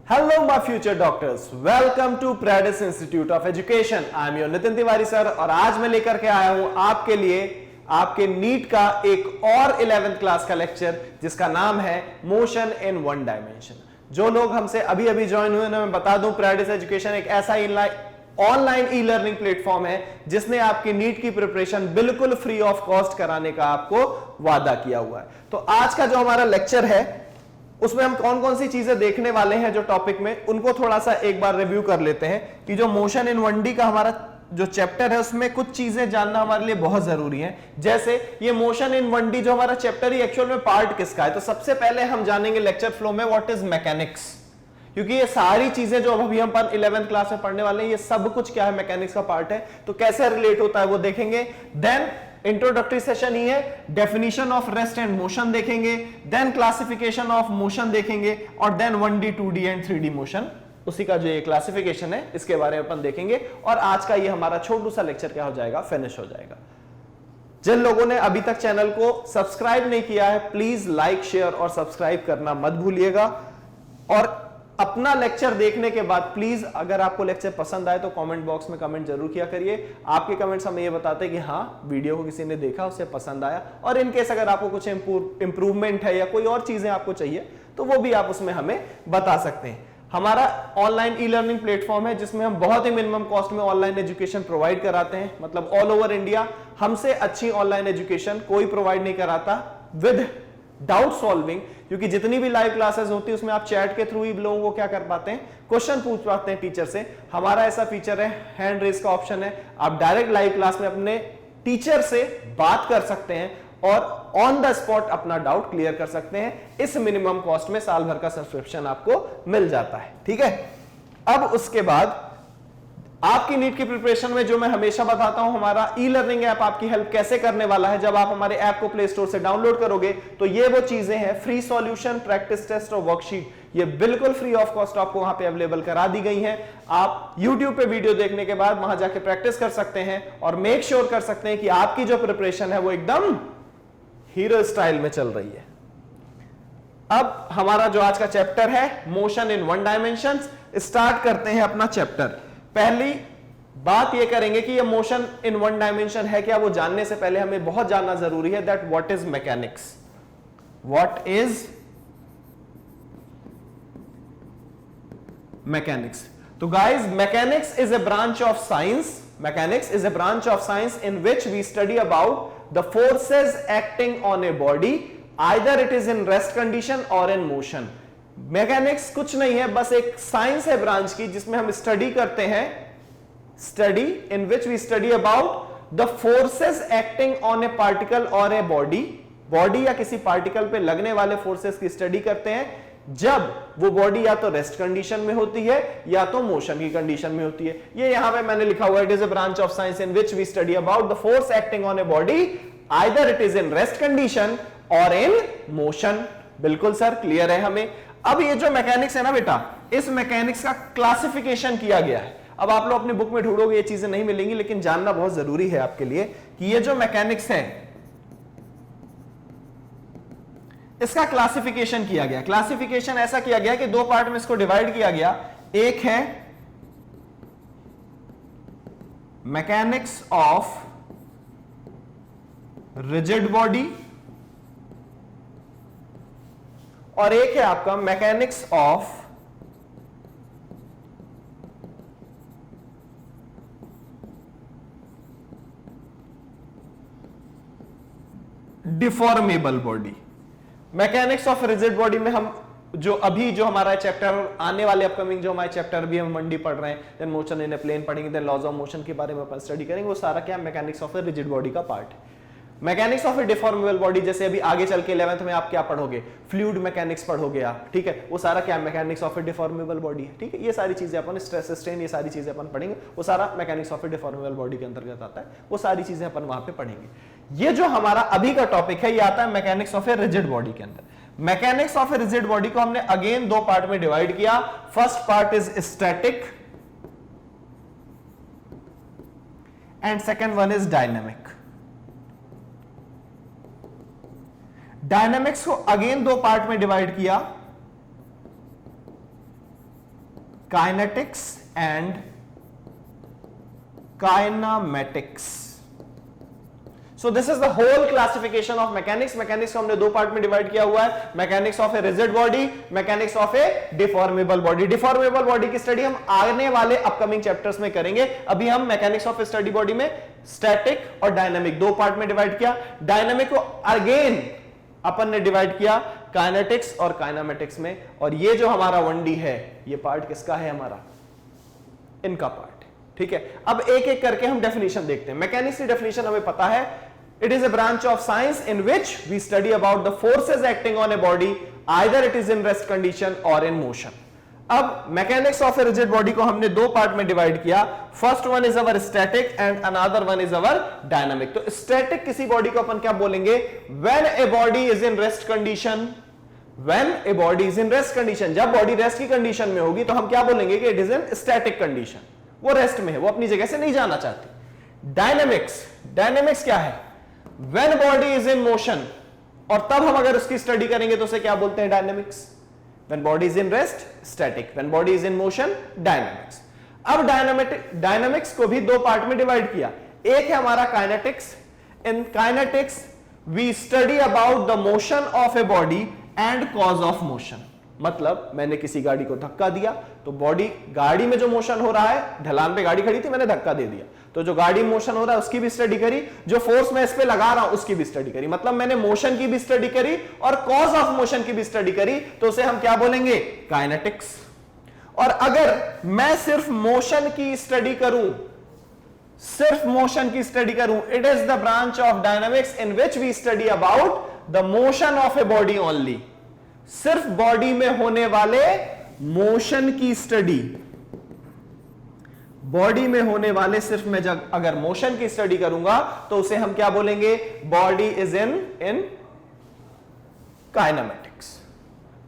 Hello my future doctors, welcome to Predis Institute of Education. I am your Nitin Tiwari sir और आज मैं लेकर के आया हूं आपके लिए आपके नीट का एक और 11th क्लास का लेक्चर जिसका नाम है मोशन इन वन डायमेंशन। जो लोग हमसे अभी अभी ज्वाइन हुए ना, मैं बता दूं प्रेडिस एजुकेशन एक ऐसा ऑनलाइन ई लर्निंग प्लेटफॉर्म है जिसने आपकी नीट की प्रिपरेशन बिल्कुल फ्री ऑफ कॉस्ट कराने का आपको वादा किया हुआ है। तो आज का जो हमारा लेक्चर है उसमें हम कौन कौन सी चीजें देखने वाले हैं जो टॉपिक में, उनको थोड़ा सा एक बार रिव्यू कर लेते हैं कि जो मोशन इन 1D का हमारा जो चैप्टर है उसमें कुछ चीजें जानना हमारे लिए बहुत जरूरी है। जैसे ये मोशन इन 1D जो हमारा चैप्टर है एक्चुअल में पार्ट किसका है, तो सबसे पहले हम जानेंगे लेक्चर फ्लो में व्हाट इज मैकेनिक्स, क्योंकि ये सारी चीजें जो अभी हम 11th क्लास में पढ़ने वाले हैं ये सब कुछ क्या है, मैकेनिक्स का पार्ट है। तो कैसे रिलेट होता है वो देखेंगे। देन इंट्रोडक्टरी सेशन ही है, definition of rest and motion देखेंगे, देन क्लासिफिकेशन ऑफ मोशन देखेंगे और then 1D 2D and 3D motion, उसी का जो ये क्लासिफिकेशन है इसके बारे में अपन देखेंगे। और आज का ये हमारा छोटू सा लेक्चर क्या हो जाएगा, फिनिश हो जाएगा। जिन लोगों ने अभी तक चैनल को सब्सक्राइब नहीं किया है प्लीज लाइक शेयर और सब्सक्राइब करना मत भूलिएगा। और अपना लेक्चर देखने के बाद प्लीज अगर आपको लेक्चर पसंद आए तो कमेंट बॉक्स में कमेंट जरूर किया करिए। आपके कमेंट्स हमें ये बताते हैं कि हाँ वीडियो को किसी ने देखा, उसे पसंद आया, और इनकेस अगर आपको कुछ इंप्रूवमेंट है या कोई और चीजें आपको चाहिए तो वो भी आप उसमें हमें बता सकते हैं। हमारा ऑनलाइन ई लर्निंग प्लेटफॉर्म है जिसमें हम बहुत ही मिनिमम कॉस्ट में ऑनलाइन एजुकेशन प्रोवाइड कराते हैं, मतलब ऑल ओवर इंडिया हमसे अच्छी ऑनलाइन एजुकेशन कोई प्रोवाइड नहीं कराता विद डाउट सॉल्विंग, क्योंकि जितनी भी लाइव क्लासेस होती है उसमें आप चैट के थ्रू ही लोगों को क्या कर पाते हैं, क्वेश्चन पूछ पाते हैं टीचर से। हमारा ऐसा फीचर है, हैंड रेज का ऑप्शन है, आप डायरेक्ट लाइव क्लास में अपने टीचर से बात कर सकते हैं और ऑन द स्पॉट अपना डाउट क्लियर कर सकते हैं। इस मिनिमम कॉस्ट में साल भर का सब्सक्रिप्शन आपको मिल जाता है, ठीक है। अब उसके बाद आपकी नीट की प्रिपरेशन में जो मैं हमेशा बताता हूं, हमारा ई लर्निंग ऐप आपकी हेल्प कैसे करने वाला है। जब आप हमारे ऐप को प्ले स्टोर से डाउनलोड करोगे तो ये वो चीजें हैं, फ्री सॉल्यूशन, प्रैक्टिस टेस्ट और वर्कशीट, ये बिल्कुल फ्री ऑफ कॉस्ट आपको वहां पे अवेलेबल करा दी गई हैं। आप YouTube पे वीडियो देखने के बाद वहां जाके प्रैक्टिस कर सकते हैं और मेक श्योर कर सकते हैं कि आपकी जो प्रिपरेशन है वो एकदम हीरो स्टाइल में चल रही है। अब हमारा जो आज का चैप्टर है motion in one dimension, start करते हैं अपना चैप्टर। पहली बात ये करेंगे कि ये मोशन इन वन डायमेंशन है क्या, वो जानने से पहले हमें बहुत जानना जरूरी है that what is mechanics. What is mechanics? तो guys, mechanics is a branch of science, mechanics is a branch of science in which we study about the forces acting on a body, either it is in rest condition और in motion. Mechanics कुछ नहीं है, बस एक science है branch की जिसमें हम स्टडी करते हैं, study in which we study about the forces acting on a particle और ए बॉडी, बॉडी या किसी पार्टिकल पे लगने वाले फोर्सेस की स्टडी करते हैं जब वो बॉडी या तो रेस्ट कंडीशन में होती है या तो मोशन की कंडीशन में होती है। ये यहां पे मैंने लिखा हुआ, it is a branch of science in which we study about the force acting on a body, either it is in rest condition और इन मोशन। बिल्कुल सर, क्लियर है हमें। अब ये जो मैकेनिक्स है ना बेटा, इस मैकेनिक्स का क्लासिफिकेशन किया गया है। अब आप लोग अपनी बुक में ढूंढोगे ये चीजें नहीं मिलेंगी, लेकिन जानना बहुत जरूरी है आपके लिए कि ये जो मैकेनिक्स है इसका क्लासिफिकेशन किया गया। क्लासिफिकेशन ऐसा किया गया कि दो पार्ट में इसको डिवाइड किया गया। एक है मैकेनिक्स ऑफ रिजिड बॉडी और एक है आपका mechanics of deformable body. Mechanics of rigid body में हम जो हमारा चैप्टर आने वाले अपकमिंग जो हमारे चैप्टर भी हम 1D पढ़ रहे हैं, then motion in a plane पढ़ेंगे, देन लॉज ऑफ मोशन के बारे में अपन स्टडी करेंगे, वो सारा क्या mechanics of a rigid body का पार्ट है। Mechanics of a deformable body, जैसे अभी आगे चल के 11th में आप क्या पढ़ोगे, फ्लूइड मैकेनिक्स पढ़ोगे आप, ठीक है, वो सारा क्या mechanics of a deformable body है, ठीक है। ये सारी चीजें अपन स्ट्रेस स्ट्रेन, ये सारी चीजें अपन पढ़ेंगे, वो सारा mechanics of a deformable body के अंतर्गत आता है, वो सारी चीजें अपन वहां पे पढ़ेंगे। ये जो हमारा अभी का टॉपिक है ये आता है mechanics of a rigid body के अंदर। Mechanics of a rigid body को हमने अगेन दो पार्ट में डिवाइड किया। First part is static and second one is dynamic. Dynamics को अगेन दो पार्ट में डिवाइड किया। Kinetics and kinematics. So this is the whole classification of mechanics. Mechanics को हमने दो पार्ट में डिवाइड किया हुआ है, mechanics of a rigid body, mechanics of a deformable body. Deformable body की स्टडी हम आने वाले अपकमिंग चैप्टर्स में करेंगे। अभी हम mechanics of A study body में स्टैटिक और डायनामिक दो पार्ट में डिवाइड किया। डायनामिक को अगेन अपन ने डिवाइड किया काइनेटिक्स और काइनामेटिक्स में, और ये जो हमारा 1D है ये पार्ट किसका है? हमारा इनका पार्ट। ठीक है, अब एक एक करके हम डेफिनेशन देखते हैं। मैकेनिक्स की डेफिनेशन हमें पता है, it is a branch of science in which we study about the forces acting on a body, either it is in rest condition or in motion. अब mechanics of a rigid body को हमने दो part में divide किया। First one is our static and another one is our dynamic. तो static किसी body को अपन क्या बोलेंगे? When a body is in rest condition, when a body is in rest condition, जब बॉडी रेस्ट की condition में होगी तो हम क्या बोलेंगे कि it is in static condition, वो रेस्ट में है, वो अपनी जगह से नहीं जाना चाहती। डायनामिक्स, डायनामिक्स क्या है? When body is in motion, और तब हम अगर उसकी स्टडी करेंगे तो उसे क्या बोलते हैं? Dynamics. When body is in rest, static. When body is in motion, dynamics. अब डायनामिक्स को भी दो पार्ट में डिवाइड किया। एक है हमारा kinetics. In kinetics we study about the motion of a body and cause of motion. मतलब मैंने किसी गाड़ी को धक्का दिया तो बॉडी, गाड़ी में जो मोशन हो रहा है, ढलान पे गाड़ी खड़ी थी, मैंने धक्का दे दिया, तो जो गाड़ी मोशन हो रहा है उसकी भी स्टडी करी, जो फोर्स मैं इस पे लगा रहा हूं उसकी भी स्टडी करी। मतलब मैंने मोशन की भी स्टडी करी और कॉज ऑफ मोशन की भी स्टडी करी, तो उसे हम क्या बोलेंगे? काइनेटिक्स। और अगर मैं सिर्फ मोशन की स्टडी करूं, सिर्फ मोशन की स्टडी करूं, it is the branch of dynamics in which we study about the motion of a body only. सिर्फ बॉडी में होने वाले मोशन की स्टडी, बॉडी में होने वाले सिर्फ मैं जब अगर मोशन की स्टडी करूंगा तो उसे हम क्या बोलेंगे? Body is in kinematics.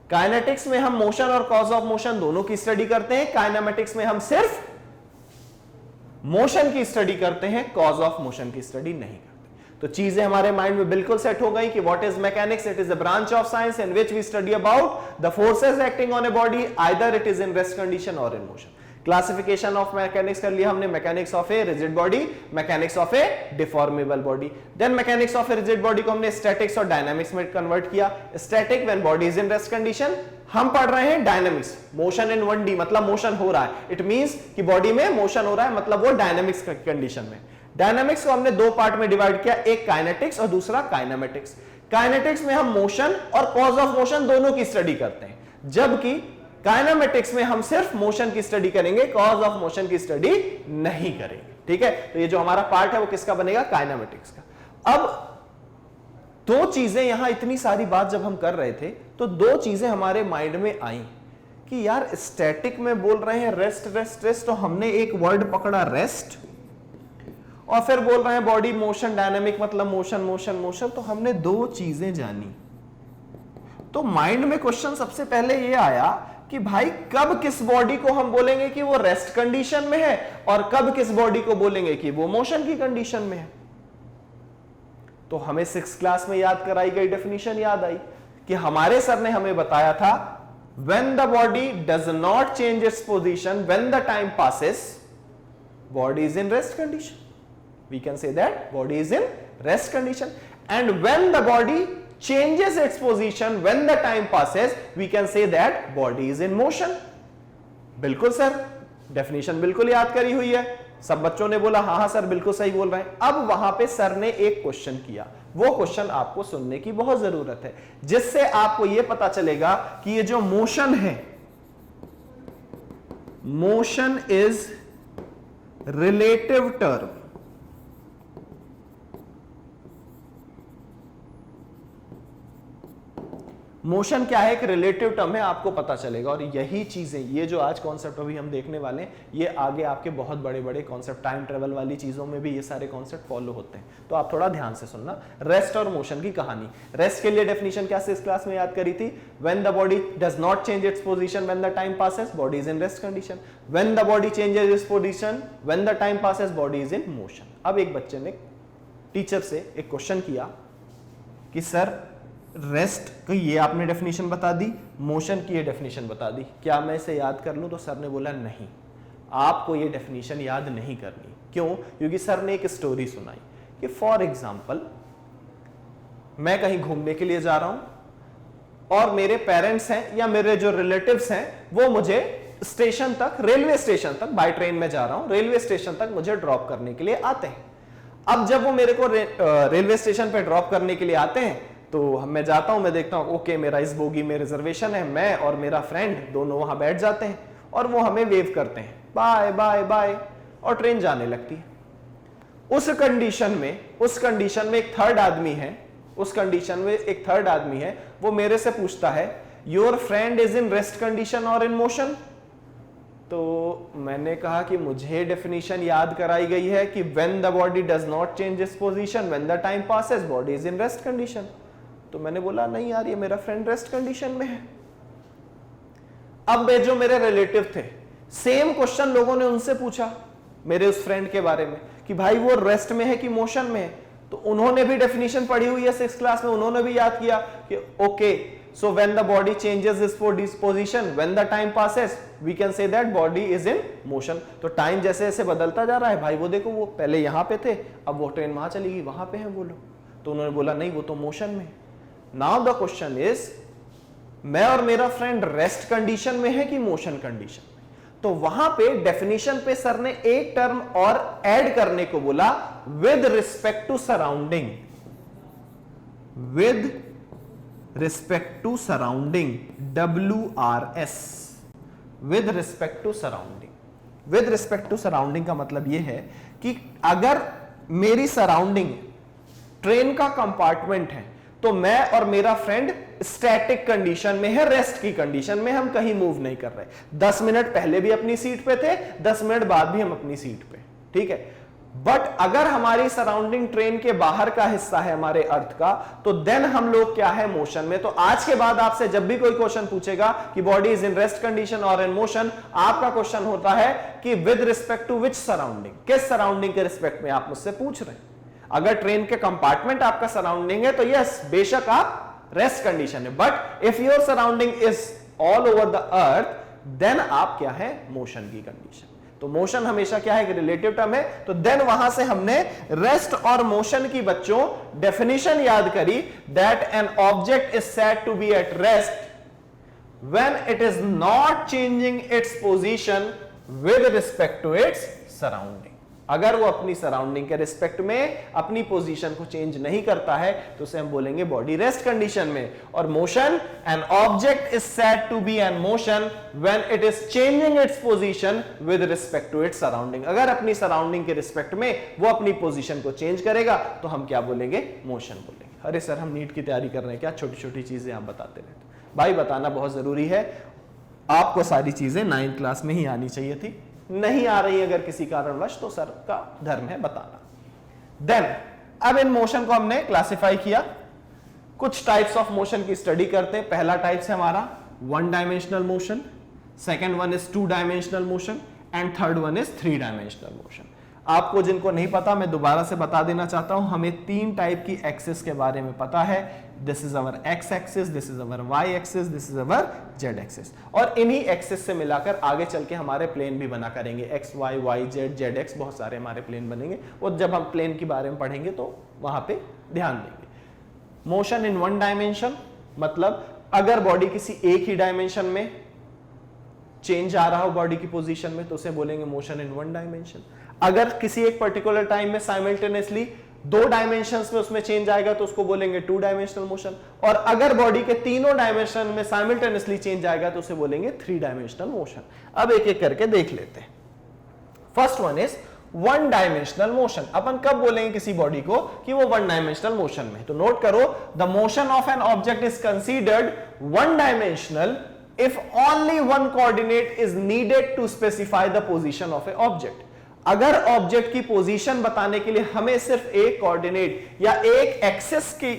Kinetics में हम मोशन और कॉज ऑफ मोशन दोनों की स्टडी करते हैं, काइनेमेटिक्स में हम सिर्फ मोशन की स्टडी करते हैं, कॉज ऑफ मोशन की स्टडी नहीं करते। तो चीजें हमारे माइंड में बिल्कुल सेट हो गई कि what is mechanics? It is a branch of science in which we study about the forces acting on a body, either it is in rest condition और in motion. Classification of mechanics कर लिया हमने, mechanics of a rigid body, mechanics of a deformable body. Then mechanics of a rigid body को हमने statics और dynamics में convert किया। Static when body is in rest condition, हम पढ़ रहे हैं डायनामिक्स, मोशन इन 1D, मतलब मोशन हो रहा है, इट मींस कि बॉडी में मोशन हो रहा है, मतलब वो डायनामिक्स कंडीशन में। डायनामिक्स को हमने दो पार्ट में डिवाइड किया, एक काइनेटिक्स और दूसरा काइनामेटिक्स। काइनेटिक्स में हम मोशन और कॉज ऑफ मोशन दोनों की स्टडी करते हैं, जबकि काइनामेटिक्स में हम सिर्फ मोशन की स्टडी करेंगे, कॉज ऑफ मोशन की स्टडी नहीं करेंगे। ठीक है, तो ये जो हमारा पार्ट है वो किसका बनेगा? काइनामेटिक्स का। अब दो चीजें यहां, इतनी सारी बात जब हम कर रहे थे तो दो चीजें हमारे माइंड में आई कि यार स्टैटिक में बोल रहे हैं रेस्ट रेस्ट रेस्ट, तो हमने एक वर्ड पकड़ा रेस्ट, और फिर बोल रहे हैं बॉडी मोशन, डायनामिक मतलब मोशन मोशन मोशन, तो हमने दो चीजें जानी। तो माइंड में क्वेश्चन सबसे पहले ये आया कि भाई कब किस बॉडी को हम बोलेंगे कि वो रेस्ट कंडीशन में है और कब किस बॉडी को बोलेंगे कि वो मोशन की कंडीशन में है। तो हमें 6th क्लास में याद कराई गई डेफिनेशन याद आई कि हमारे सर ने हमें बताया था, when the body does not change its position when the time passes, body is in rest condition. We can say that body is in rest condition, and when the body changes its position when the time passes, we can say that body is in motion. बिल्कुल sir, definition बिल्कुल याद करी हुई है, सब बच्चों ने बोला हाँ हाँ सर बिल्कुल सही बोल रहे हैं। अब वहां पे सर ने एक क्वेश्चन किया, वो क्वेश्चन आपको सुनने की बहुत जरूरत है, जिससे आपको यह पता चलेगा कि ये जो मोशन है, motion is relative term. Motion क्या है? एक रिलेटिव टर्म है, आपको पता चलेगा। और यही चीजें, ये जो आज कॉन्सेप्ट अभी हम देखने वाले हैं, ये आगे आपके बहुत बड़े बड़े कॉन्सेप्ट, टाइम ट्रेवल वाली चीजों में भी ये सारे कॉन्सेप्ट फॉलो होते हैं। तो आप थोड़ा ध्यान से सुनना। रेस्ट और मोशन की कहानी। रेस्ट के लिए डेफिनेशन क्या 6th क्लास में याद करी थी? When the body does not change it's position when the time passes, body is in rest condition. When the body changes its position when the time passes, body is in motion. अब एक बच्चे ने teacher से एक question किया कि sir rest की ये आपने डेफिनेशन बता दी, मोशन की ये डेफिनेशन बता दी, क्या मैं इसे याद कर लूं? तो सर ने बोला नहीं, आपको ये डेफिनेशन याद नहीं करनी। क्यों? क्योंकि सर ने एक स्टोरी सुनाई कि फॉर एग्जाम्पल मैं कहीं घूमने के लिए जा रहा हूं और मेरे पेरेंट्स हैं या मेरे जो रिलेटिव्स हैं वो मुझे स्टेशन तक, रेलवे स्टेशन तक, बाय ट्रेन में जा रहा हूं, रेलवे स्टेशन तक मुझे ड्रॉप करने के लिए आते हैं। अब जब वो मेरे को रेलवे स्टेशन पे ड्रॉप करने के लिए आते हैं तो मैं जाता हूं, मैं देखता हूं ओके मेरा इस बोगी में रिजर्वेशन है, मैं और मेरा फ्रेंड दोनों वहां बैठ जाते हैं और वो हमें वेव करते हैं बाय बाय बाय, और ट्रेन जाने लगती है। उस कंडीशन में एक थर्ड आदमी है, उस कंडीशन में एक थर्ड आदमी है, वो मेरे से पूछता है your friend is in rest condition और इन मोशन। तो मैंने कहा कि मुझे डेफिनेशन याद कराई गई है कि when the body does not change it's position, when the time passes, body is in rest condition. तो मैंने बोला नहीं यार, ये मेरा फ्रेंड रेस्ट कंडीशन में है। अब जो मेरे रिलेटिव थे, सेम क्वेश्चन लोगों ने उनसे पूछा मेरे उस फ्रेंड के बारे में कि भाई वो रेस्ट में है कि मोशन में है। तो उन्होंने भी डेफिनेशन पढ़ी हुई है 6th क्लास में, उन्होंने भी याद किया कि okay so when the body changes its position, when the time passes, we can say that body is in motion. तो टाइम जैसे जैसे बदलता जा रहा है, भाई वो देखो वो पहले यहां पे थे, अब वो ट्रेन वहां चली गई, वहां पे है वो लोग। तो उन्होंने बोला नहीं वो तो मोशन में। नाउ द क्वेश्चन इज, मैं और मेरा फ्रेंड रेस्ट कंडीशन में है कि मोशन कंडीशन में? तो वहां पे डेफिनेशन पे सर ने एक टर्म और ऐड करने को बोला, with respect to surrounding, with respect to surrounding, WRS, with respect to surrounding. With respect to surrounding का मतलब यह है कि अगर मेरी सराउंडिंग ट्रेन का कंपार्टमेंट है तो मैं और मेरा फ्रेंड स्टैटिक कंडीशन में है, रेस्ट की कंडीशन में, हम कहीं मूव नहीं कर रहे। 10 मिनट पहले भी अपनी सीट पे थे, 10 मिनट बाद भी हम अपनी सीट पे, ठीक है। बट अगर हमारी सराउंडिंग ट्रेन के बाहर का हिस्सा है हमारे अर्थ का, तो देन हम लोग क्या है, मोशन में। तो आज के बाद आपसे जब भी कोई क्वेश्चन पूछेगा कि body is in rest condition और इन मोशन, आपका क्वेश्चन होता है कि with respect to which surrounding, किस सराउंडिंग के रिस्पेक्ट में आप मुझसे पूछ रहे हैं। अगर ट्रेन के कंपार्टमेंट आपका सराउंडिंग है तो यस, बेशक आप रेस्ट कंडीशन है, but if your surrounding is all over the earth, then आप क्या है, मोशन की कंडीशन। तो मोशन हमेशा क्या है, रिलेटिव टर्म है। तो देन वहां से हमने रेस्ट और मोशन की बच्चों डेफिनेशन याद करी, that an object is said to be at rest when it is not changing its position with respect to its surrounding. अगर वो अपनी सराउंडिंग के रिस्पेक्ट में अपनी पोजीशन को चेंज नहीं करता है तो उसे हम बोलेंगे बॉडी रेस्ट कंडीशन में। और motion, an object is said to be an motion when it is changing its position with respect to its surrounding. अगर अपनी सराउंडिंग के रिस्पेक्ट में वो अपनी पोजीशन को चेंज करेगा तो हम क्या बोलेंगे, मोशन बोलेंगे। अरे सर हम नीट की तैयारी कर रहे हैं, क्या छोटी छोटी चीजें आप बताते रहते। भाई बताना बहुत जरूरी है, आपको सारी चीजें 9th क्लास में ही आनी चाहिए थी, नहीं आ रही अगर किसी कारणवश तो सर का धर्म है बताना। देन अब इन मोशन को हमने क्लासिफाई किया, कुछ टाइप्स ऑफ मोशन की स्टडी करते हैं। पहला टाइप है हमारा 1 dimensional motion, second one is 2 dimensional motion and third one is 3 dimensional motion. आपको जिनको नहीं पता मैं दोबारा से बता देना चाहता हूं, हमें 3 टाइप की एक्सिस के बारे में पता है। This is our X axis, this is our Y axis, this is our Z axis. और इन्हीं एक्सिस से मिलाकर आगे चल के हमारे प्लेन भी बना करेंगे, X Y, Y Z, Z X, बहुत सारे हमारे प्लेन बनेंगे। और जब हम प्लेन के बारे में पढ़ेंगे तो वहां पे ध्यान देंगे। मोशन इन 1 डायमेंशन मतलब अगर बॉडी किसी एक ही डायमेंशन में चेंज आ रहा हो बॉडी की पोजीशन में तो उसे बोलेंगे मोशन इन 1 डायमेंशन। अगर किसी एक पर्टिकुलर टाइम में साइमल्टेनियसली 2 डायमेंशंस में उसमें चेंज आएगा तो उसको बोलेंगे 2 डायमेंशनल मोशन। और अगर बॉडी के तीनों डायमेंशन में साइमल्टेनियसली चेंज आएगा तो उसे बोलेंगे 3 डायमेंशनल मोशन। अब एक एक करके देख लेते हैं। First one is 1 dimensional motion. अपन कब बोलेंगे किसी बॉडी को कि वो 1 डायमेंशनल मोशन में, तो नोट करो, the motion of an object is considered 1 dimensional if only one coordinate is needed to specify the position of a object। अगर ऑब्जेक्ट की पोजीशन बताने के लिए हमें सिर्फ एक कोऑर्डिनेट या एक एक्सिस की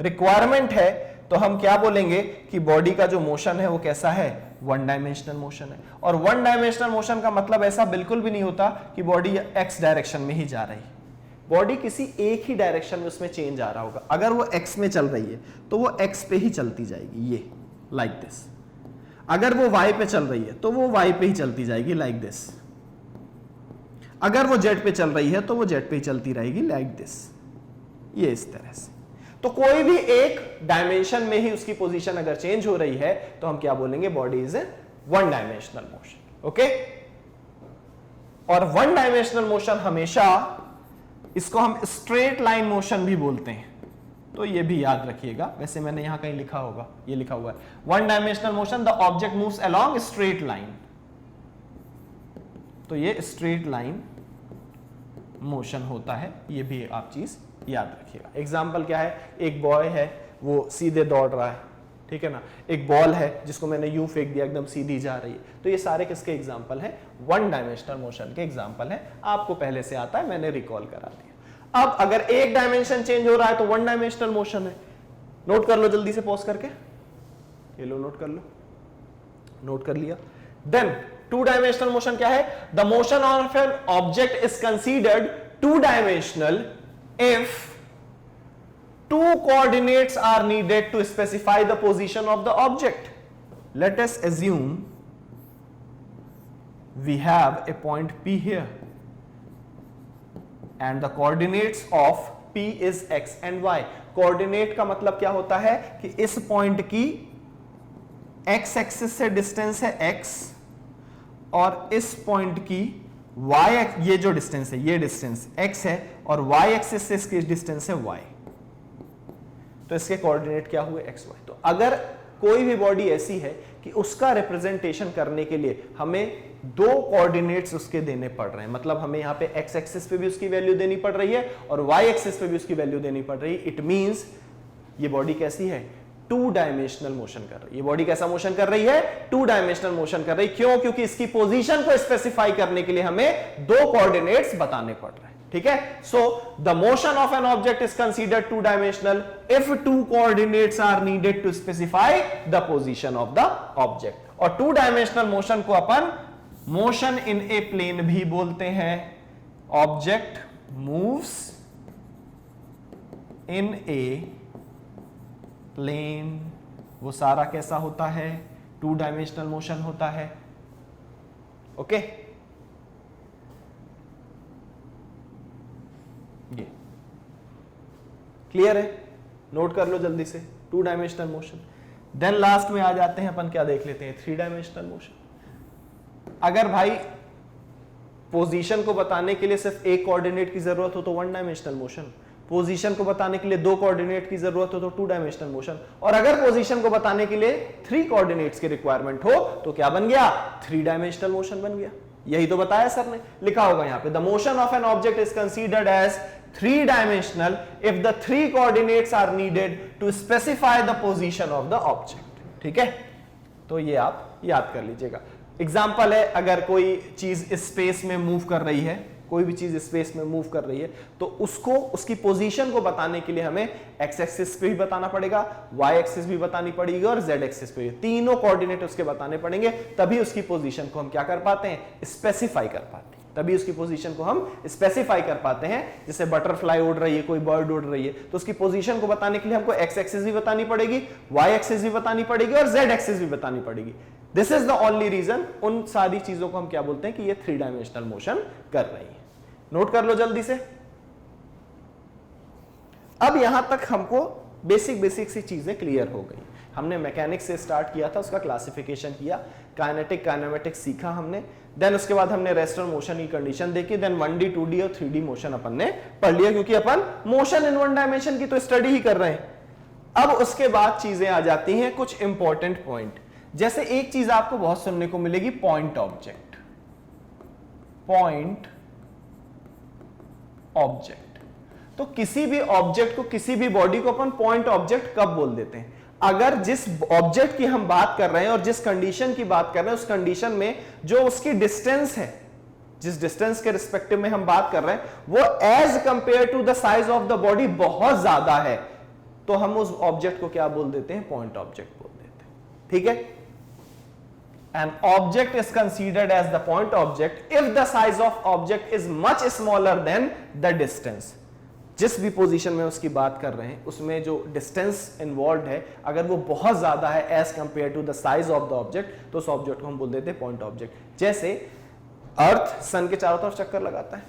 रिक्वायरमेंट है तो हम क्या बोलेंगे कि बॉडी का जो मोशन है वो कैसा है, 1 डायमेंशनल मोशन है। और 1 डायमेंशनल मोशन का मतलब ऐसा बिल्कुल भी नहीं होता कि बॉडी एक्स डायरेक्शन में ही जा रही। बॉडी किसी एक ही डायरेक्शन में उसमें चेंज आ रहा होगा। अगर वो एक्स में चल रही है तो वो एक्स पे ही चलती जाएगी, ये लाइक दिस। अगर वो वाई पे चल रही है तो वो वाई पे ही चलती जाएगी, लाइक दिस। अगर वो जेड पे चल रही है तो वो जेड पे ही चलती रहेगी, लाइक दिस। ये इस तरह से। तो कोई भी एक डायमेंशन में ही उसकी पोजीशन अगर चेंज हो रही है तो हम क्या बोलेंगे, body is a one dimensional motion. Okay, और वन डायमेंशनल मोशन हमेशा, इसको हम स्ट्रेट लाइन मोशन भी बोलते हैं, तो ये भी याद रखिएगा। वैसे मैंने यहां कहीं लिखा होगा, ये लिखा हुआ है one dimensional motion, the object moves along straight line. तो ये स्ट्रेट लाइन मोशन होता है, ये भी आप चीज याद रखिएगा। एग्जाम्पल क्या है, एक बॉय है वो सीधे दौड़ रहा है, ठीक है ना, एक बॉल है जिसको मैंने यूं फेंक दिया, एकदम सीधी जा रही है। तो ये सारे किसके एग्जाम्पल हैं, वन डायमेंशनल मोशन के एग्जाम्पल हैं। आपको पहले से आता है, मैंने रिकॉल करा दिया। अब अगर एक डायमेंशन चेंज हो रहा है तो वन डायमेंशनल मोशन है। नोट कर लो जल्दी से पॉज करके, ये लो नोट कर लो, नोट कर लिया। देन टू डायमेंशनल मोशन क्या है, the motion of an object is considered two dimensional if two coordinates are needed to specify the position of the object. Let us assume we have a point P here and the coordinates of P is x and y. Coordinate का मतलब क्या होता है कि इस point की x axis से distance है x और इस पॉइंट की y, ये जो डिस्टेंस है, ये डिस्टेंस x है और y एक्सिस से इसकी डिस्टेंस है y। तो इसके कोऑर्डिनेट क्या हुए, x y। तो अगर कोई भी बॉडी ऐसी है कि उसका रिप्रेजेंटेशन करने के लिए हमें दो कोऑर्डिनेट्स उसके देने पड़ रहे हैं, मतलब हमें यहाँ पे x एक्सिस पे भी उसकी वैल्यू देनी पड़ रही है और y एक्सिस पे भी उसकी वैल्यू देनी पड़ रही है, इट मींस ये बॉडी कैसी है, टू डायमेंशनल मोशन कर रही है। ये बॉडी कैसा मोशन कर रही है, टू डायमेंशनल मोशन कर रही है। क्यों, क्योंकि इसकी पोजीशन को स्पेसिफाई करने के लिए हमें दो कोऑर्डिनेट्स बताने पड़ रहे हैं, ठीक है। So the motion of an object is considered two dimensional if two coordinates are needed to specify the position of the object. और टू डायमेंशनल मोशन को अपन मोशन इन ए प्लेन भी बोलते हैं। Object moves in a plane, वो सारा कैसा होता है, टू डायमेंशनल मोशन होता है। ओके, ये क्लियर है, नोट कर लो जल्दी से, two dimensional motion. Then last में आ जाते हैं अपन, क्या देख लेते हैं, थ्री डायमेंशनल मोशन। अगर भाई पोजीशन को बताने के लिए सिर्फ एक कोऑर्डिनेट की जरूरत हो तो वन डायमेंशनल मोशन, पोजीशन को बताने के लिए दो कोऑर्डिनेट की जरूरत हो तो टू डायमेंशनल मोशन, और अगर पोजीशन को बताने के लिए थ्री कोऑर्डिनेट्स की रिक्वायरमेंट हो तो क्या बन गया, थ्री डायमेंशनल मोशन बन गया। यही तो बताया सर ने, लिखा होगा यहां पे, the motion of an object is considered as three dimensional if the three coordinates are needed to specify the position of the object. ठीक है, तो ये आप याद कर लीजिएगा। एग्जाम्पल है, अगर कोई चीज स्पेस में मूव कर रही है, कोई भी चीज स्पेस में मूव कर रही है तो उसको, उसकी पोजीशन को बताने के लिए हमें एक्स एक्सिस पे भी बताना पड़ेगा, वाई एक्सिस भी बतानी पड़ेगी और जेड एक्सिस पे भी, तीनों कोऑर्डिनेट उसके बताने पड़ेंगे, तभी उसकी पोजीशन को हम क्या कर पाते हैं, स्पेसिफाई कर पाते हैं, तभी उसकी पोजीशन को हम स्पेसिफाई कर पाते हैं। जैसे बटरफ्लाई उड़ रही है, कोई बर्ड उड़ रही है, तो उसकी पोजीशन को बताने के लिए हमको एक्स एक्सिस भी बतानी पड़ेगी, वाई एक्सिस भी बतानी पड़ेगी और जेड एक्सिस भी बतानी पड़ेगी। This is the only reason, उन सारी चीजों को हम क्या बोलते हैं कि ये थ्री डायमेंशनल मोशन कर रही है। नोट कर लो जल्दी से। अब यहां तक हमको बेसिक सी चीजें क्लियर हो गई। हमने मैकेनिक्स से स्टार्ट किया था, उसका क्लासिफिकेशन किया, काइनेटिक काइनेमेटिक सीखा हमने, देन उसके बाद हमने रेस्ट और मोशन की कंडीशन देखी, देन 1D 2D और 3D मोशन अपन ने पढ़ लिया, क्योंकि अपन मोशन इन वन डायमेंशन की तो स्टडी ही कर रहे हैं। अब उसके बाद चीजें आ जाती हैं कुछ इंपॉर्टेंट पॉइंट, जैसे एक चीज आपको बहुत सुनने को मिलेगी, पॉइंट ऑब्जेक्ट। पॉइंट ऑब्जेक्ट, तो किसी भी ऑब्जेक्ट को, किसी भी बॉडी को अपन पॉइंट ऑब्जेक्ट कब बोल देते हैं, अगर जिस ऑब्जेक्ट की हम बात कर रहे हैं और जिस कंडीशन की बात कर रहे हैं, उस कंडीशन में जो उसकी डिस्टेंस है, जिस डिस्टेंस के रिस्पेक्टिव में हम बात कर रहे हैं, वो as compare to the size of the body बहुत ज्यादा है, तो हम उस ऑब्जेक्ट को क्या बोल देते हैं, पॉइंट ऑब्जेक्ट बोल देते हैं। ठीक है, an object is considered as the point object if the size of object is much smaller than the distance। जिस भी पोजीशन में उसकी बात कर रहे हैं उसमें जो डिस्टेंस इन्वॉल्व है अगर वो बहुत ज्यादा है as compare to the size of the object तो उस ऑब्जेक्ट को हम बोल देते हैं पॉइंट ऑब्जेक्ट। जैसे अर्थ सन के चारों तरफ चक्कर लगाता है,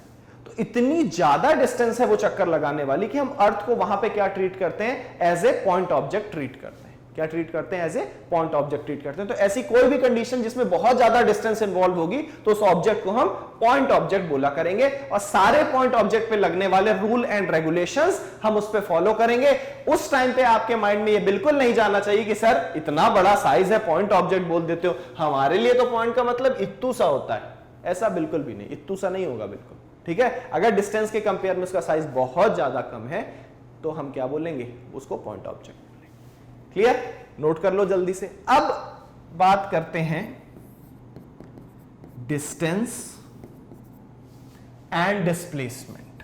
तो इतनी ज्यादा डिस्टेंस है वो चक्कर लगाने वाली कि हम अर्थ को वहां पे क्या ट्रीट करते हैं, as a point object treat करते हैं। क्या ट्रीट करते हैं, as a point object treat करते हैं। तो ऐसी कोई भी कंडीशन जिसमें बहुत ज्यादा डिस्टेंस इन्वॉल्व होगी तो उस ऑब्जेक्ट को हम पॉइंट ऑब्जेक्ट बोला करेंगे, और सारे पॉइंट ऑब्जेक्ट पे लगने वाले रूल एंड रेगुलेशंस हम उस पे फॉलो करेंगे। उस टाइम पे आपके माइंड में ये बिल्कुल नहीं जाना चाहिए कि सर इतना बड़ा साइज है पॉइंट ऑब्जेक्ट बोल देते हो, हमारे लिए तो पॉइंट का मतलब इत्तू सा होता है। ऐसा बिल्कुल भी नहीं, इत्तू सा नहीं होगा बिल्कुल, ठीक है। अगर डिस्टेंस के कंपेयर में उसका साइज बहुत ज्यादा कम है तो हम क्या बोलेंगे, उसको पॉइंट ऑब्जेक्ट बोलेंगे। क्लियर, नोट कर लो जल्दी से। अब बात करते हैं डिस्टेंस एंड डिस्प्लेसमेंट।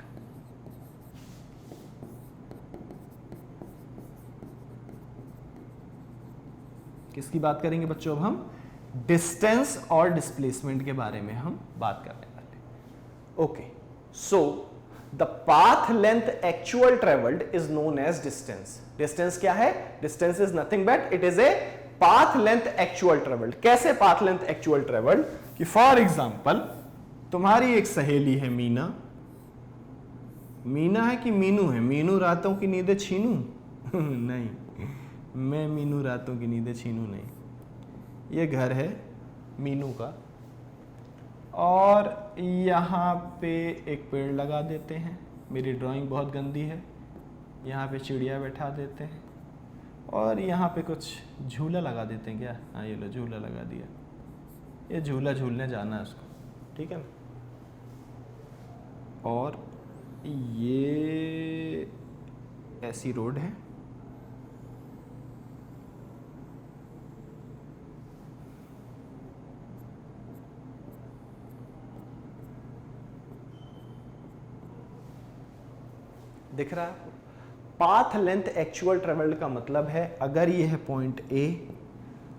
किसकी बात करेंगे बच्चों, अब हम डिस्टेंस और डिस्प्लेसमेंट के बारे में हम बात करने वाले। Okay, so the path length actual travelled is known as distance. Distance क्या है, distance is nothing but it is a path length actual travelled. कैसे पाथ लेंथ एक्चुअल ट्रेवल्ड, कि फॉर एग्जांपल तुम्हारी एक सहेली है मीना, मीना है कि मीनू है, मीनू रातों की नींदें छीनू नहीं, मैं मीनू रातों की नींदें छीनू नहीं। ये घर है मीनू का, और यहाँ पे एक पेड़ लगा देते हैं, मेरी ड्राइंग बहुत गंदी है, यहाँ पे चिड़िया बैठा देते हैं, और यहाँ पे कुछ झूला लगा देते हैं। क्या, हाँ ये लो झूला लगा दिया, ये झूला झूलने जाना है उसको, ठीक है ना। और ये ऐसी रोड है, दिख रहा है। पाथ लेंथ एक्चुअल ट्रेवल्ड का मतलब है अगर ये है पॉइंट ए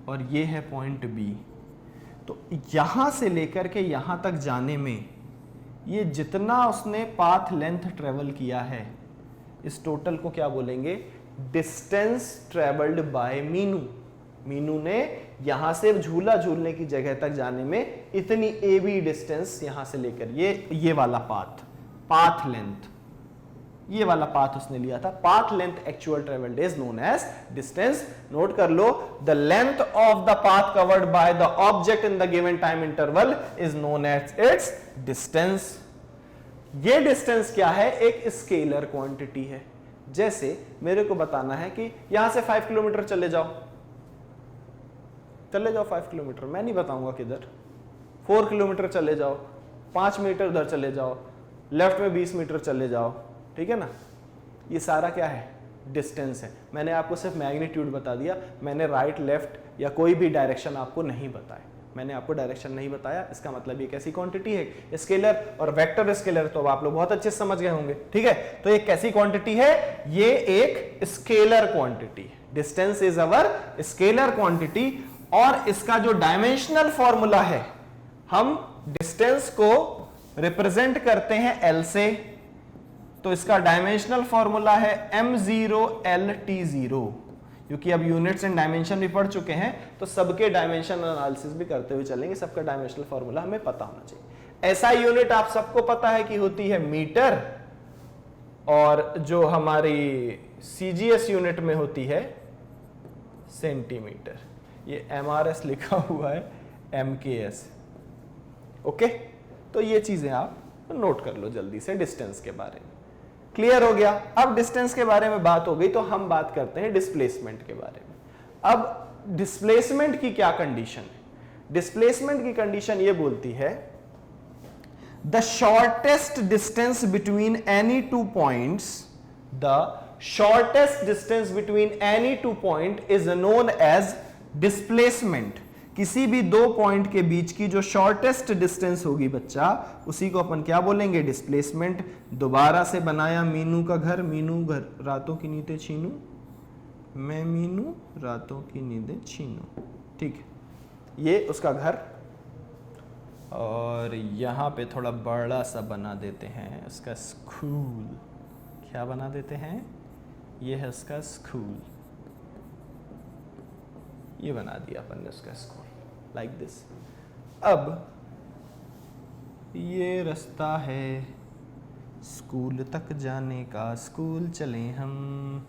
और ये है पॉइंट बी, तो यहां से लेकर के यहां तक जाने में ये जितना उसने पाथ लेंथ ट्रेवल किया है, इस टोटल को क्या बोलेंगे, distance travelled bye Meenu. Meenu ने यहां से झूला झूलने की जगह तक जाने में इतनी ए बी डिस्टेंस यहां से लेकर ये वाला पाथ लेंथ, ये वाला पाथ उसने लिया था। Path length actual travelled is known as distance. Note कर लो, the length of the path covered by the object in the given time interval is known as its distance. ये distance क्या है, एक स्केलर क्वांटिटी है। जैसे मेरे को बताना है कि यहां से 5 किलोमीटर चले जाओ 5 किलोमीटर, मैं नहीं बताऊंगा किधर, 4 किलोमीटर चले जाओ, 5 मीटर उधर चले जाओ, लेफ्ट में 20 मीटर चले जाओ, ठीक है ना। ये सारा क्या है, डिस्टेंस है। मैंने आपको सिर्फ मैग्नीट्यूड बता दिया, मैंने राइट लेफ्ट या कोई भी डायरेक्शन आपको नहीं बताया, मैंने आपको डायरेक्शन नहीं बताया। इसका मतलब ये कैसी क्वांटिटी है, स्केलर और वेक्टर स्केलर, तो अब आप लोग बहुत अच्छे से समझ गए होंगे, ठीक है। तो ये कैसी क्वांटिटी है, ये एक स्केलर क्वांटिटी है। Distance is our scalar quantity, और इसका जो डायमेंशनल फॉर्मूला है, हम डिस्टेंस को रिप्रेजेंट करते हैं एल से, तो इसका डायमेंशनल फॉर्मूला है m0LT0। क्योंकि अब यूनिट्स एंड डायमेंशन भी पढ़ चुके हैं तो सबके डायमेंशन एनालिसिस भी करते हुए चलेंगे, सबका डायमेंशनल फॉर्मूला हमें पता होना चाहिए। ऐसा यूनिट आप सबको पता है कि होती है मीटर, और जो हमारी CGS यूनिट में होती है सेंटीमीटर। ये MRS लिखा हुआ है MKS। ओके, तो ये चीजें आप नोट कर लो जल्दी से डिस्टेंस के बारे में। क्लियर हो गया। अब डिस्टेंस के बारे में बात हो गई तो हम बात करते हैं डिस्प्लेसमेंट के बारे में। अब डिस्प्लेसमेंट की क्या कंडीशन है, डिस्प्लेसमेंट की कंडीशन ये बोलती है the shortest distance between any two points, the shortest distance between any two point is known as displacement. किसी भी दो पॉइंट के बीच की जो शॉर्टेस्ट डिस्टेंस होगी बच्चा, उसी को अपन क्या बोलेंगे, डिस्प्लेसमेंट। दोबारा से बनाया मीनू का घर, मीनू घर रातों की नींदें छीनू, मैं मीनू रातों की नींदें छीनू, ठीक है, ये उसका घर। और यहाँ पे थोड़ा बड़ा सा बना देते हैं उसका स्कूल, क्या बना देते हैं, ये है उसका स्कूल, ये बना दिया अपन ने उसका स्कूल, लाइक दिस। अब ये रास्ता है स्कूल तक जाने का, स्कूल चले हम,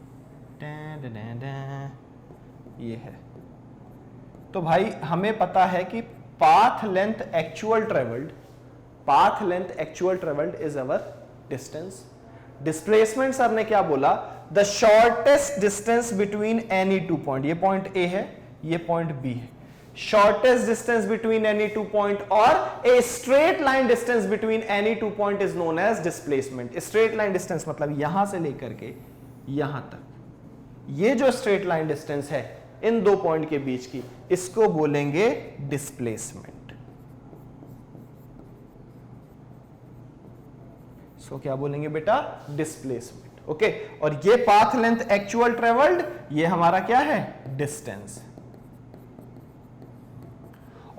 ये है। तो भाई हमें पता है कि path length actual travelled is our distance. Displacement sir ने क्या बोला, the shortest distance between any two point, ये पॉइंट ए है, ये पॉइंट बी है, shortest distance between any two point or a straight line distance between any two point is known as displacement। straight line distance मतलब यहां से लेकर के यहां तक, ये जो straight line distance है इन दो पॉइंट के बीच की, इसको बोलेंगे डिस्प्लेसमेंट। इसको क्या बोलेंगे बेटा, डिस्प्लेसमेंट। ओके, और ये पाथ लेंथ एक्चुअल ट्रेवल्ड, ये हमारा क्या है, डिस्टेंस।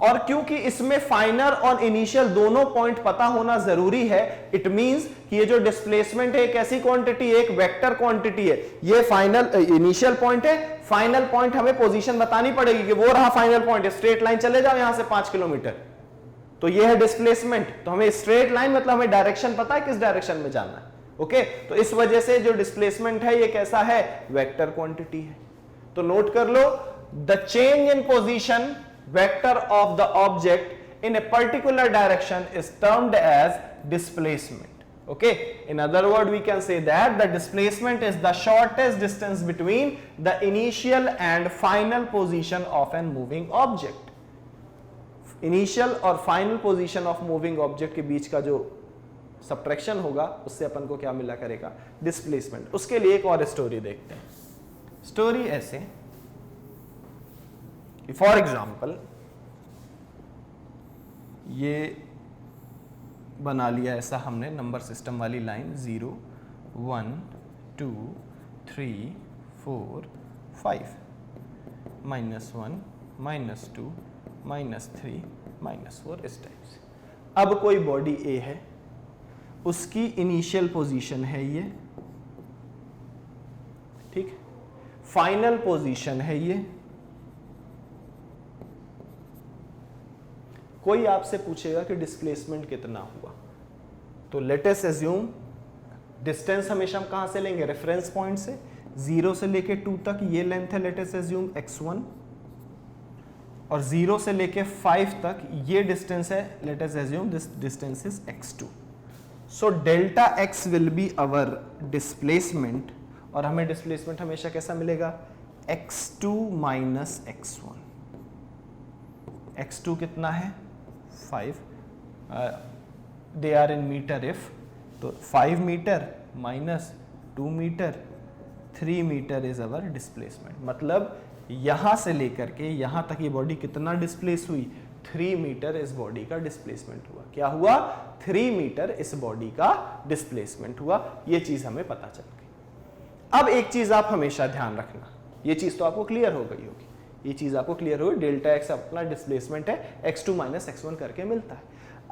और क्योंकि इसमें फाइनल और इनिशियल दोनों पॉइंट पता होना जरूरी है, इट मींस कि ये जो डिस्प्लेसमेंट है एक ऐसी क्वांटिटी है, एक वेक्टर क्वांटिटी है। ये फाइनल इनिशियल पॉइंट है, फाइनल पॉइंट हमें पोजीशन बतानी पड़ेगी कि वो रहा फाइनल पॉइंट, स्ट्रेट लाइन चले जाओ यहां से 5 किलोमीटर, तो ये है डिस्प्लेसमेंट। तो हमें स्ट्रेट लाइन मतलब हमें डायरेक्शन पता है, किस डायरेक्शन में जाना है। ओके, तो इस वजह से जो डिस्प्लेसमेंट है ये कैसा है, वेक्टर क्वांटिटी है। तो नोट कर लो, the change in position vector of the object in a particular direction is termed as displacement। okay, in other words we can say that the displacement is the shortest distance between the initial and final position of an moving object। initial और final position of moving object के बीच का जो subtraction होगा उससे अपन को क्या मिला करेगा, displacement। उसके लिए एक और स्टोरी देखते हैं। स्टोरी ऐसे, फॉर एग्जाम्पल ये बना लिया ऐसा हमने नंबर सिस्टम वाली लाइन, 0 1 2 3 4 5, -1 -2 -3 -4 इस टाइप से। अब कोई बॉडी ए है, उसकी इनिशियल पोजीशन है ये, ठीक, फाइनल पोजीशन है ये। कोई आपसे पूछेगा कि डिस्प्लेसमेंट कितना हुआ, तो लेट अस अज्यूम डिस्टेंस हमेशा हम कहां से लेंगे, रेफरेंस पॉइंट से, 0 से लेके 2 तक ये लेंथ है, लेट अस अज्यूम x1, और 0 से लेके 5 तक ये डिस्टेंस है, let us assume this distance is x2। So delta x will be our displacement, और हमें डिस्प्लेसमेंट हमेशा कैसा मिलेगा, x2 माइनस x1। x2 कितना है, 5, they are in metre if, तो 5 metre minus 2 metre, 3 metre is our displacement. मतलब यहां से लेकर के यहां तक ये बॉडी कितना डिस्प्लेस हुई, 3 मीटर इस बॉडी का डिस्प्लेसमेंट हुआ। क्या हुआ, 3 मीटर इस बॉडी का डिस्प्लेसमेंट हुआ। ये चीज हमें पता चल गई। अब एक चीज आप हमेशा ध्यान रखना, ये चीज तो आपको क्लियर हो गई होगी, ये चीज आपको क्लियर हो, डेल्टा एक्स अपना डिस्प्लेसमेंट है, x2 माइनस x1 करके मिलता है।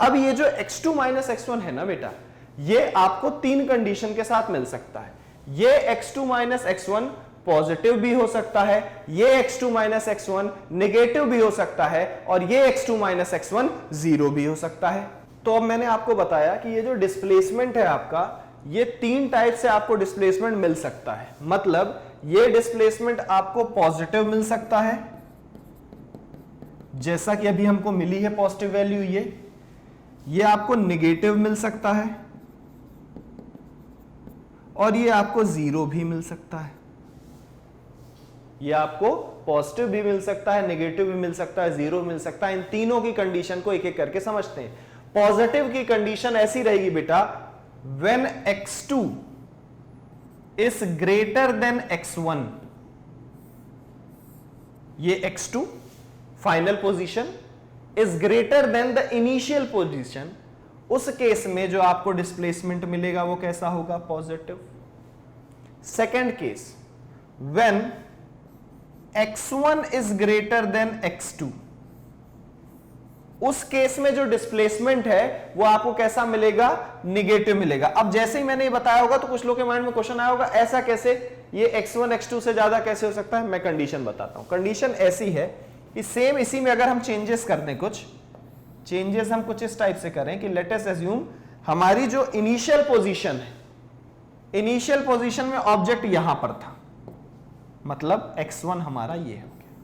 अब ये जो x2 माइनस x1 है ना बेटा, ये आपको 3 कंडीशन के साथ मिल सकता है। ये x2 माइनस x1 पॉजिटिव भी हो सकता है, ये x2 माइनस x1 नेगेटिव भी हो सकता है, और ये x2 माइनस x1 जीरो भी हो सकता है। तो अब मैंने आपको बताया कि ये जो डिस्प्लेसमेंट है आपका, ये 3 टाइप से आपको डिस्प्लेसमेंट मिल सकता है। मतलब ये डिस्प्लेसमेंट आपको पॉजिटिव मिल सकता है, जैसा कि अभी हमको मिली है पॉजिटिव वैल्यू, ये आपको नेगेटिव मिल सकता है, और ये आपको जीरो भी मिल सकता है। ये आपको पॉजिटिव भी मिल सकता है, नेगेटिव भी मिल सकता है, जीरो मिल सकता है। इन तीनों की कंडीशन को एक एक करके समझते हैं। पॉजिटिव की कंडीशन ऐसी रहेगी बेटा, when x2 is greater than x1, ये x2 final position is greater than the initial position, उस केस में जो आपको डिस्प्लेसमेंट मिलेगा वो कैसा होगा, positive. Second case, when x1 is greater than x2, उस केस में जो डिस्प्लेसमेंट है वो आपको कैसा मिलेगा, निगेटिव मिलेगा। अब जैसे ही मैंने ये बताया होगा तो कुछ लोग के माइंड में क्वेश्चन आया होगा, ऐसा कैसे, ये x1 x2 से ज्यादा कैसे हो सकता है। मैं कंडीशन बताता हूं। कंडीशन ऐसी है कि सेम इसी में अगर हम चेंजेस कर दें, कुछ चेंजेस हम कुछ इस टाइप से करें कि लेट अस अज्यूम हमारी जो इनिशियल पोजीशन है, इनिशियल पोजीशन में ऑब्जेक्ट यहां पर था, मतलब x1 हमारा ये हो गया,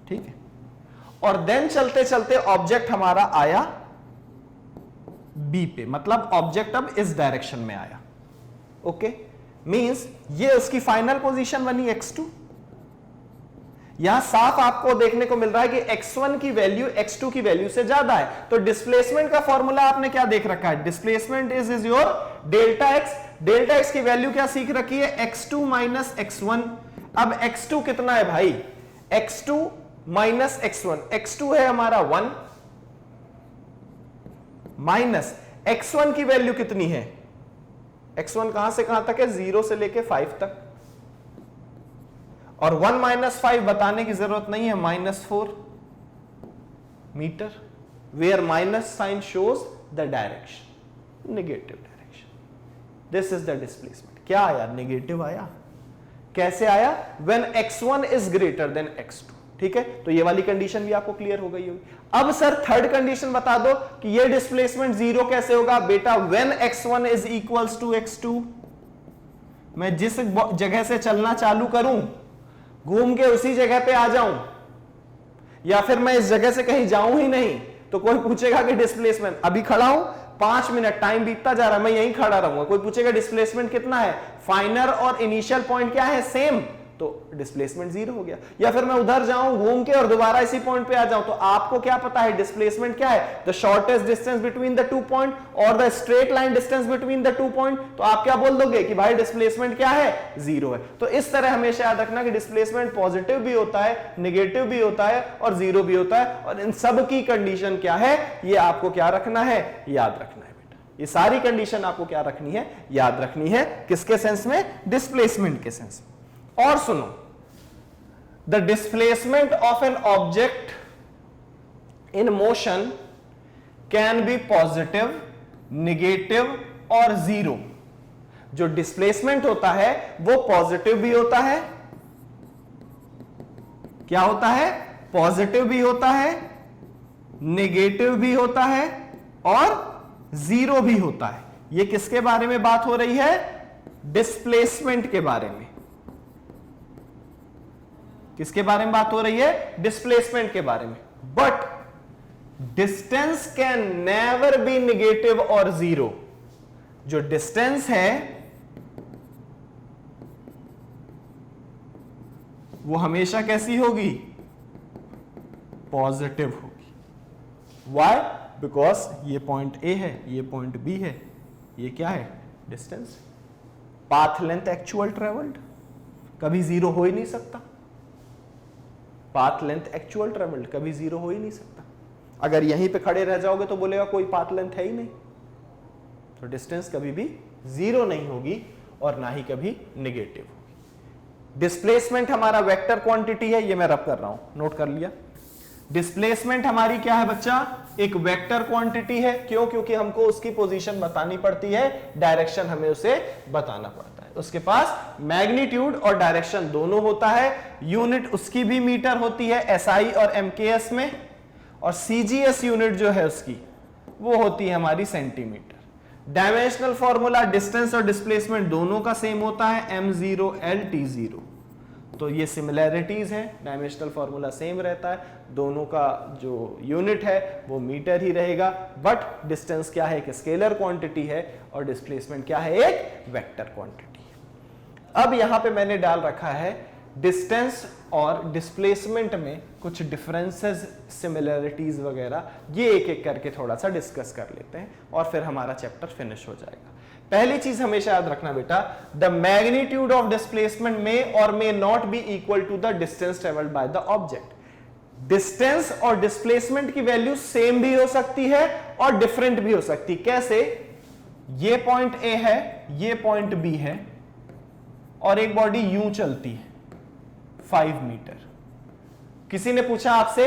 ठीक है। और देन चलते चलते ऑब्जेक्ट हमारा आया B पे, मतलब ऑब्जेक्ट अब इस डायरेक्शन में आया, ओके। मींस ये उसकी फाइनल पोजीशन बनी x2। यहां साफ आपको देखने को मिल रहा है कि x1 की वैल्यू x2 की वैल्यू से ज्यादा है। तो डिस्प्लेसमेंट का फॉर्मूला आपने क्या देख रखा है, displacement is your delta x. Delta x की वैल्यू क्या सीख रखी है, x2 माइनस x1। अब x2 कितना है भाई, x2 माइनस x1, x2 है हमारा 1 माइनस x1 की वैल्यू कितनी है, x1 कहां से कहां तक है, 0 से लेके 5 तक, और 1 माइनस 5 बताने की जरूरत नहीं है, -4 metre, where minus sign shows the direction, negative direction. This is the displacement. क्या आया, नेगेटिव आया। कैसे आया, when x1 is greater than x2, ठीक है। तो ये वाली कंडीशन भी आपको क्लियर हो गई होगी। अब सर थर्ड कंडीशन बता दो कि ये डिस्प्लेसमेंट 0 कैसे होगा। बेटा when x1 is equals to x2, मैं जिस जगह से चलना चालू करूं घूम के उसी जगह पे आ जाऊं, या फिर मैं इस जगह से कहीं जाऊं ही नहीं, तो कोई पूछेगा कि डिस्प्लेसमेंट, अभी खड़ा हूं 5 मिनट टाइम बीतता जा रहा है, मैं यहीं खड़ा रहूंगा, कोई पूछेगा डिस्प्लेसमेंट कितना है, फाइनल और इनिशियल पॉइंट क्या है, सेम, तो डिस्प्लेसमेंट 0 हो गया। या फिर मैं उधर जाऊं घूम के और दोबारा इसी पॉइंट पे आ जाऊं, तो आपको क्या पता है डिस्प्लेसमेंट क्या है, the shortest distance between the 2 point और the straight line distance between the 2 point. तो आप क्या बोल दोगे कि भाई डिस्प्लेसमेंट क्या है, 0 है। तो इस तरह हमेशा याद रखना कि डिस्प्लेसमेंट पॉजिटिव भी होता है, नेगेटिव भी होता है और 0 भी होता है, और इन सब की कंडीशन क्या है ये आपको क्या रखना है, याद रखना है बेटा। ये सारी कंडीशन आपको क्या रखनी है, याद रखनी है। किसके सेंस में, डिस्प्लेसमेंट के सेंस में। और सुनो, the displacement of an object in motion can be positive, negative और 0। जो डिस्प्लेसमेंट होता है वो पॉजिटिव भी होता है, क्या होता है, पॉजिटिव भी होता है, नेगेटिव भी होता है और 0 भी होता है। ये किसके बारे में बात हो रही है, डिस्प्लेसमेंट के बारे में। किसके बारे में बात हो रही है, डिस्प्लेसमेंट के बारे में। But distance can never B negative और 0। जो डिस्टेंस है वो हमेशा कैसी होगी, पॉजिटिव होगी। व्हाई, बिकॉज ये पॉइंट ए है, ये पॉइंट बी है, ये क्या है, distance. Path length actual travelled, कभी 0 हो ही नहीं सकता। पाथ लेंथ एक्चुअल ट्रेवल्ड कभी 0 हो ही नहीं सकता। अगर यहीं पे खड़े रह जाओगे तो बोलेगा कोई पाथ लेंथ है ही नहीं। तो डिस्टेंस कभी भी 0 नहीं होगी और ना ही कभी नेगेटिव होगी। डिस्प्लेसमेंट हमारा वेक्टर क्वांटिटी है, ये मैं रब कर रहा हूं, नोट कर लिया। डिस्प्लेसमेंट हमारी क्या है बच्चा, एक वेक्टर क्वांटिटी है। क्यों, क्योंकि हमको उसकी पोजीशन बतानी पड़ती है, डायरेक्शन हमें उसे बताना पड़ता है। उसके पास मैग्नीट्यूड और डायरेक्शन दोनों होता है। यूनिट उसकी भी मीटर होती है एसआई और एमकेएस में, और सीजीएस यूनिट जो है उसकी वो होती है हमारी सेंटीमीटर। डायमेंशनल फॉर्मूला डिस्टेंस और डिस्प्लेसमेंट दोनों का सेम होता है, m0 l t0। तो ये सिमिलैरिटीज है, डायमेंशनल फॉर्मूला सेम रहता है, दोनों का जो यूनिट है वो मीटर ही रहेगा। बट डिस्टेंस क्या है, एक स्केलर क्वांटिटी है, और डिस्प्लेसमेंट क्या है, एक वेक्टर क्वांटिटी। अब यहां पे मैंने डाल रखा है डिस्टेंस और डिस्प्लेसमेंट में कुछ डिफरेंसेस, सिमिलरिटीज वगैरह, ये एक एक करके थोड़ा सा डिस्कस कर लेते हैं और फिर हमारा चैप्टर फिनिश हो जाएगा। पहली चीज हमेशा याद रखना बेटा, द मैग्नीट्यूड ऑफ डिस्प्लेसमेंट में और may not be equal to the distance travelled by the object. Distance और डिस्प्लेसमेंट की वैल्यू सेम भी हो सकती है और डिफरेंट भी हो सकती है। कैसे, ये पॉइंट ए है, ये पॉइंट बी है, और एक बॉडी यूं चलती है 5 मीटर। किसी ने पूछा आपसे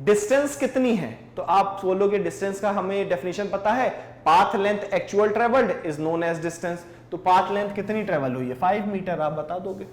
डिस्टेंस कितनी है, तो आप बोलोगे डिस्टेंस का हमें डेफिनेशन पता है, path length actual travelled is known as distance. तो पाथ लेंथ कितनी ट्रेवल हुई है, 5 मीटर, आप बता दोगे।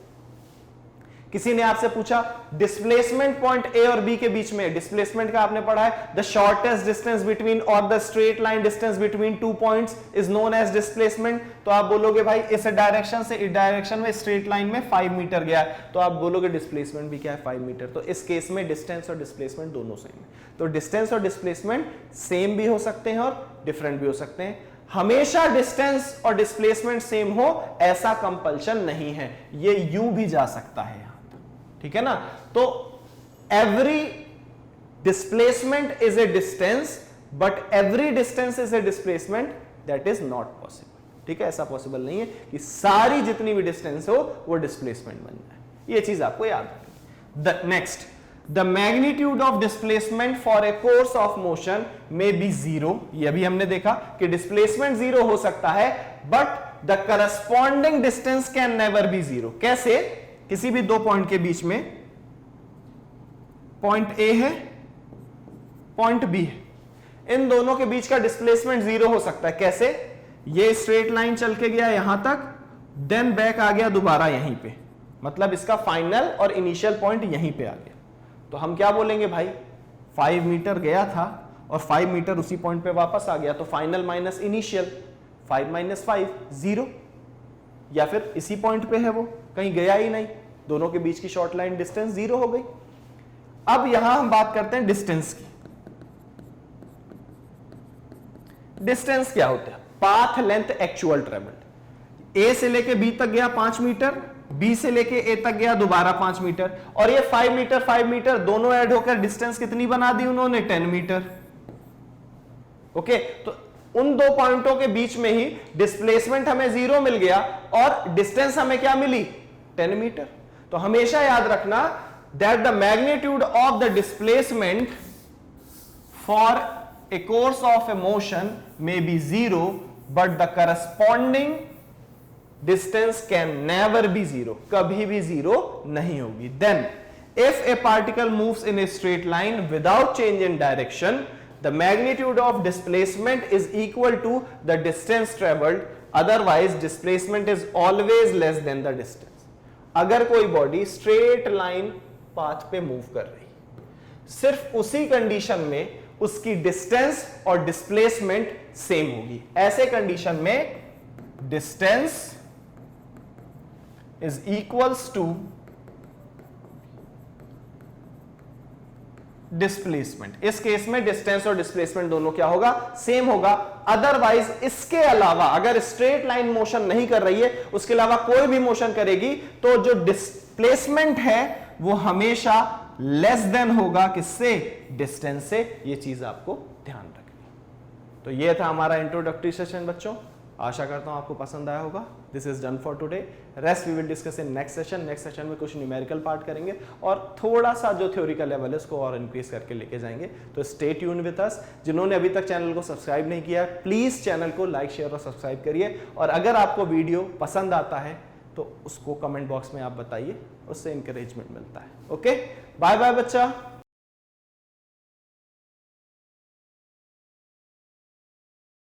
किसी ने आपसे पूछा डिस्प्लेसमेंट पॉइंट ए और बी के बीच में, डिस्प्लेसमेंट का आपने पढ़ा है, द शॉर्टेस्ट डिस्टेंस बिटवीन और the straight line distance between 2 points is known as displacement. तो आप बोलोगे भाई इस डायरेक्शन से इस डायरेक्शन में स्ट्रेट लाइन में 5 मीटर गया, तो आप बोलोगे डिस्प्लेसमेंट भी क्या है, 5 मीटर। तो इस केस में डिस्टेंस और डिस्प्लेसमेंट दोनों सेम है। तो डिस्टेंस और डिस्प्लेसमेंट सेम भी हो सकते हैं और डिफरेंट भी हो सकते हैं। हमेशा डिस्टेंस और डिस्प्लेसमेंट सेम हो ऐसा कंपल्शन नहीं है, ये यूं भी जा सकता है, ठीक है ना। तो every displacement is a distance but every distance is a displacement, that is not possible, ठीक है। ऐसा पॉसिबल नहीं है कि सारी जितनी भी डिस्टेंस हो वो डिस्प्लेसमेंट बन जाए, ये चीज आपको याद रखनी। Next, the magnitude of displacement for a course of motion में बी जीरो। ये अभी हमने देखा कि डिस्प्लेसमेंट जीरो हो सकता है but the corresponding distance can never be zero. कैसे, किसी भी दो पॉइंट के बीच में, पॉइंट ए है, पॉइंट बी है, इन दोनों के बीच का डिस्प्लेसमेंट जीरो हो सकता है। कैसे, ये स्ट्रेट लाइन चल के गया यहां तक, देन बैक आ गया दोबारा यहीं पे, मतलब इसका फाइनल और इनिशियल पॉइंट यहीं पे आ गया। तो हम क्या बोलेंगे भाई, 5 मीटर गया था और 5 मीटर उसी पॉइंट पे वापस आ गया, तो फाइनल माइनस इनिशियल, 5 माइनस 5 0, या फिर इसी पॉइंट पे है वो, कहीं गया ही नहीं, दोनों के बीच की शॉर्ट लाइन डिस्टेंस जीरो हो गई। अब यहां हम बात करते हैं डिस्टेंस की। डिस्टेंस क्या होता है, पाथ लेंथ एक्चुअल ट्रेवल्ड। ए से लेके बी तक गया 5 मीटर, बी से लेके ए तक गया दोबारा 5 मीटर, और ये 5 मीटर दोनों ऐड होकर डिस्टेंस कितनी बना दी उन्होंने, 10 मीटर। ओके, तो उन दो पॉइंटों के बीच में ही डिस्प्लेसमेंट हमें जीरो मिल गया और डिस्टेंस हमें क्या मिली, 10 मीटर। तो हमेशा याद रखना that the magnitude of the displacement for a course of a motion may be zero but the corresponding distance can never be zero, कभी भी जीरो नहीं होगी। Then if a particle moves in a straight line without change in direction, the magnitude of displacement is equal to the distance traveled, otherwise displacement is always less than the distance। अगर कोई body straight line path पे move कर रही, सिर्फ उसी condition में उसकी distance और डिस्प्लेसमेंट सेम होगी। ऐसे कंडीशन में distance is equals to displacement. इस केस में डिस्टेंस और डिस्प्लेसमेंट दोनों क्या होगा, सेम होगा। अदरवाइज इसके अलावा अगर स्ट्रेट लाइन मोशन नहीं कर रही है, उसके अलावा कोई भी मोशन करेगी, तो जो डिस्प्लेसमेंट है वो हमेशा लेस देन होगा किससे, डिस्टेंस से। ये चीज आपको ध्यान रखनी। तो ये था हमारा इंट्रोडक्टरी सेशन बच्चों, आशा करता हूं आपको पसंद आया होगा। This is done for today, rest we will discuss in next session. Next session में कुछ न्यूमेरिकल पार्ट करेंगे और थोड़ा सा जो थ्योरी का लेवल है उसको और इंक्रीज करके लेके जाएंगे। तो स्टे ट्यून विद अस। जिन्होंने अभी तक चैनल को सब्सक्राइब नहीं किया, प्लीज चैनल को लाइक शेयर और सब्सक्राइब करिए, और अगर आपको वीडियो पसंद आता है तो उसको कमेंट बॉक्स में आप बताइए, उससे इंकरेजमेंट मिलता है। ओके, बाय बाय बच्चा।